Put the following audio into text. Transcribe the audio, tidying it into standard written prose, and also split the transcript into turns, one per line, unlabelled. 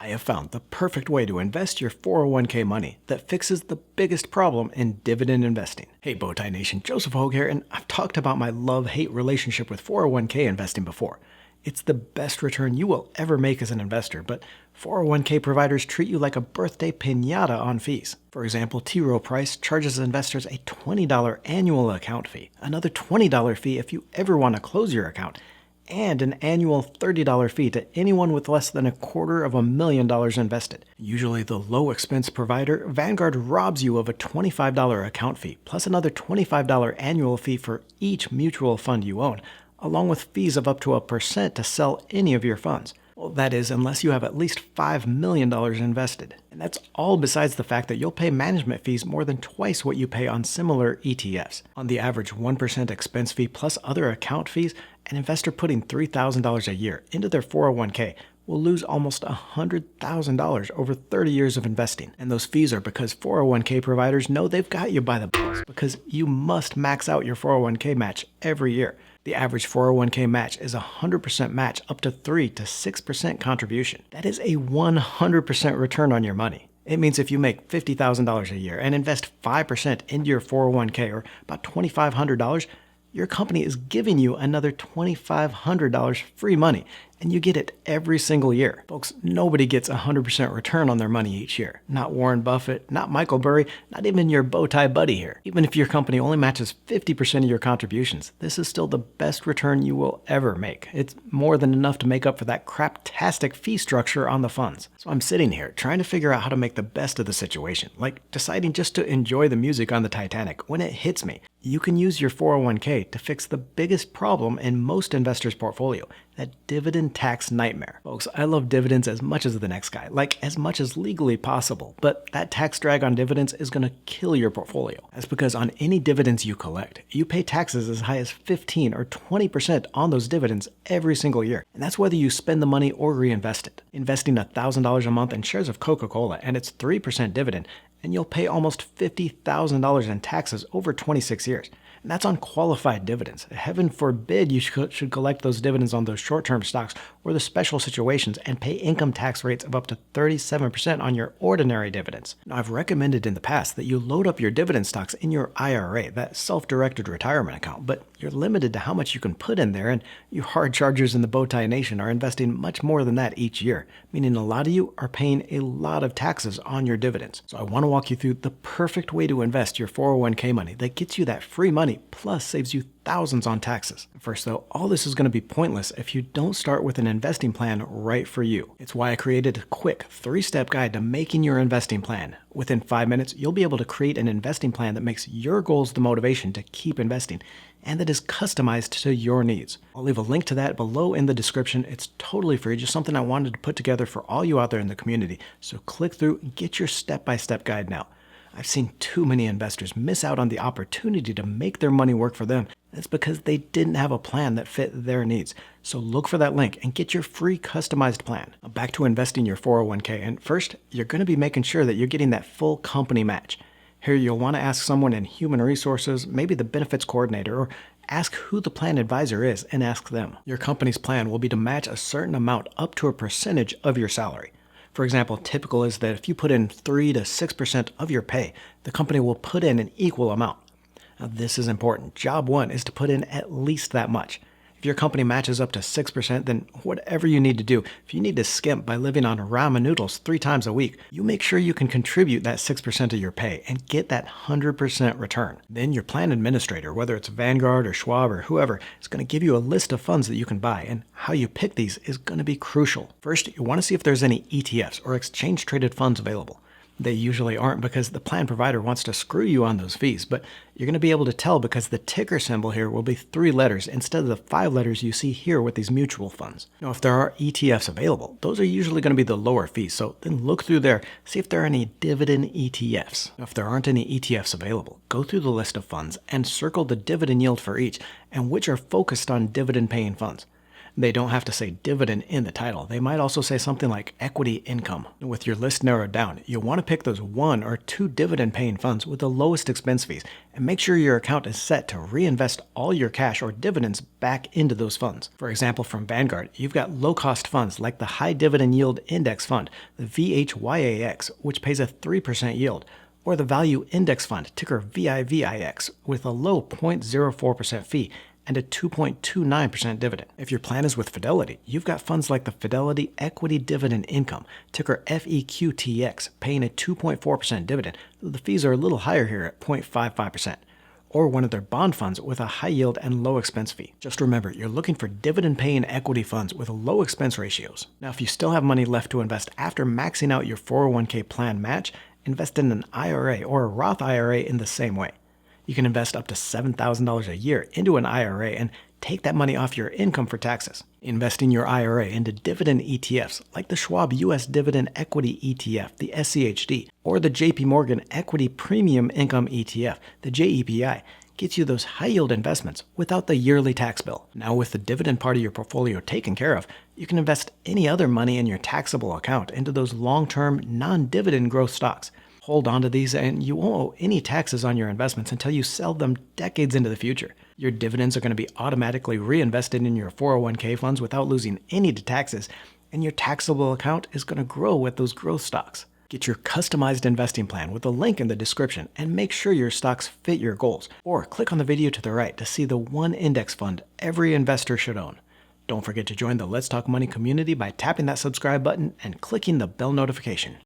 I have found the perfect way to invest your 401k money that fixes the biggest problem in dividend investing. Hey Bowtie Nation, Joseph Hogue here, and I've talked about my love-hate relationship with 401k investing before. It's the best return you will ever make as an investor, but 401k providers treat you like a birthday piñata on fees. For example, T. Rowe Price charges investors a $20 annual account fee, another $20 fee if you ever want to close your account, and an annual $30 fee to anyone with less than $250,000 invested. Usually the low-expense provider, Vanguard, robs you of a $25 account fee, plus another $25 annual fee for each mutual fund you own, along with fees of up to 1% to sell any of your funds. Well, that is, unless you have at least $5 million invested. And that's all besides the fact that you'll pay management fees more than twice what you pay on similar ETFs. On the average 1% expense fee plus other account fees, an investor putting $3,000 a year into their 401k will lose almost $100,000 over 30 years of investing. And those fees are because 401k providers know they've got you by the balls, because you must max out your 401k match every year. The average 401k match is a 100% match up to 3 to 6% contribution. That is a 100% return on your money. It means if you make $50,000 a year and invest 5% into your 401k, or about $2,500, your company is giving you another $2,500 free money, and you get it every single year. Folks, nobody gets a 100% return on their money each year. Not Warren Buffett, not Michael Burry, not even your bowtie buddy here. Even if your company only matches 50% of your contributions, this is still the best return you will ever make. It's more than enough to make up for that craptastic fee structure on the funds. So I'm sitting here trying to figure out how to make the best of the situation, like deciding just to enjoy the music on the Titanic when it hits me. You can use your 401k to fix the biggest problem in most investors' portfolio, that dividend tax nightmare. Folks, I love dividends as much as the next guy, like as much as legally possible, but that tax drag on dividends is going to kill your portfolio. That's because on any dividends you collect, you pay taxes as high as 15 or 20% on those dividends every single year. And that's whether you spend the money or reinvest it. Investing $1,000 a month in shares of Coca-Cola and its 3% dividend, and you'll pay almost $50,000 in taxes over 26 years. And that's on qualified dividends. Heaven forbid you should collect those dividends on those short-term stocks or the special situations and pay income tax rates of up to 37% on your ordinary dividends. Now, I've recommended in the past that you load up your dividend stocks in your IRA, that self-directed retirement account, but you're limited to how much you can put in there, and you hard chargers in the Bowtie Nation are investing much more than that each year, meaning a lot of you are paying a lot of taxes on your dividends. So I want to walk you through the perfect way to invest your 401k money that gets you that free money plus saves you thousands on taxes. First though, all this is going to be pointless if you don't start with an investing plan right for you. It's why I created a quick 3-step guide to making your investing plan. Within 5 minutes, you'll be able to create an investing plan that makes your goals the motivation to keep investing, and that is customized to your needs. I'll leave a link to that below in the description. It's totally free, just something I wanted to put together for all you out there in the community. So click through and get your step-by-step guide now. I've seen too many investors miss out on the opportunity to make their money work for them. That's because they didn't have a plan that fit their needs. So look for that link and get your free customized plan. Now back to investing your 401k. And first, you're going to be making sure that you're getting that full company match. Here you'll want to ask someone in human resources, maybe the benefits coordinator, or ask who the plan advisor is and ask them. Your company's plan will be to match a certain amount up to a percentage of your salary. For example, typical is that if you put in 3 to 6% of your pay, the company will put in an equal amount. Now, this is important. Job one is to put in at least that much. If your company matches up to 6%, then whatever you need to do, if you need to skimp by living on ramen noodles 3 times a week, you make sure you can contribute that 6% of your pay and get that 100% return. Then your plan administrator, whether it's Vanguard or Schwab or whoever, is going to give you a list of funds that you can buy, and how you pick these is going to be crucial. First, you want to see if there's any ETFs or exchange-traded funds available. They usually aren't because the plan provider wants to screw you on those fees, but you're going to be able to tell because the ticker symbol here will be 3 letters instead of the 5 letters you see here with these mutual funds. Now, if there are ETFs available, those are usually going to be the lower fees, so then look through there, see if there are any dividend ETFs. Now, if there aren't any ETFs available, go through the list of funds and circle the dividend yield for each and which are focused on dividend-paying funds. They don't have to say dividend in the title. They might also say something like equity income. With your list narrowed down, you'll want to pick those 1 or 2 dividend-paying funds with the lowest expense fees, and make sure your account is set to reinvest all your cash or dividends back into those funds. For example, from Vanguard, you've got low-cost funds like the High Dividend Yield Index Fund, the VHYAX, which pays a 3% yield, or the Value Index Fund, ticker VIVIX, with a low 0.04% fee and a 2.29% dividend. If your plan is with Fidelity, you've got funds like the Fidelity Equity Dividend Income, ticker FEQTX, paying a 2.4% dividend, though the fees are a little higher here at 0.55%. Or one of their bond funds with a high yield and low expense fee. Just remember, you're looking for dividend-paying equity funds with low expense ratios. Now, if you still have money left to invest after maxing out your 401k plan match, invest in an IRA or a Roth IRA in the same way. You can invest up to $7,000 a year into an IRA and take that money off your income for taxes. Investing your IRA into dividend ETFs like the Schwab US Dividend Equity ETF, the SCHD, or the JP Morgan Equity Premium Income ETF, the JEPI, gets you those high-yield investments without the yearly tax bill. Now, with the dividend part of your portfolio taken care of, you can invest any other money in your taxable account into those long-term, non-dividend growth stocks. Hold on to these and you won't owe any taxes on your investments until you sell them decades into the future. Your dividends are going to be automatically reinvested in your 401k funds without losing any to taxes, and your taxable account is going to grow with those growth stocks. Get your customized investing plan with a link in the description and make sure your stocks fit your goals. Or click on the video to the right to see the one index fund every investor should own. Don't forget to join the Let's Talk Money community by tapping that subscribe button and clicking the bell notification.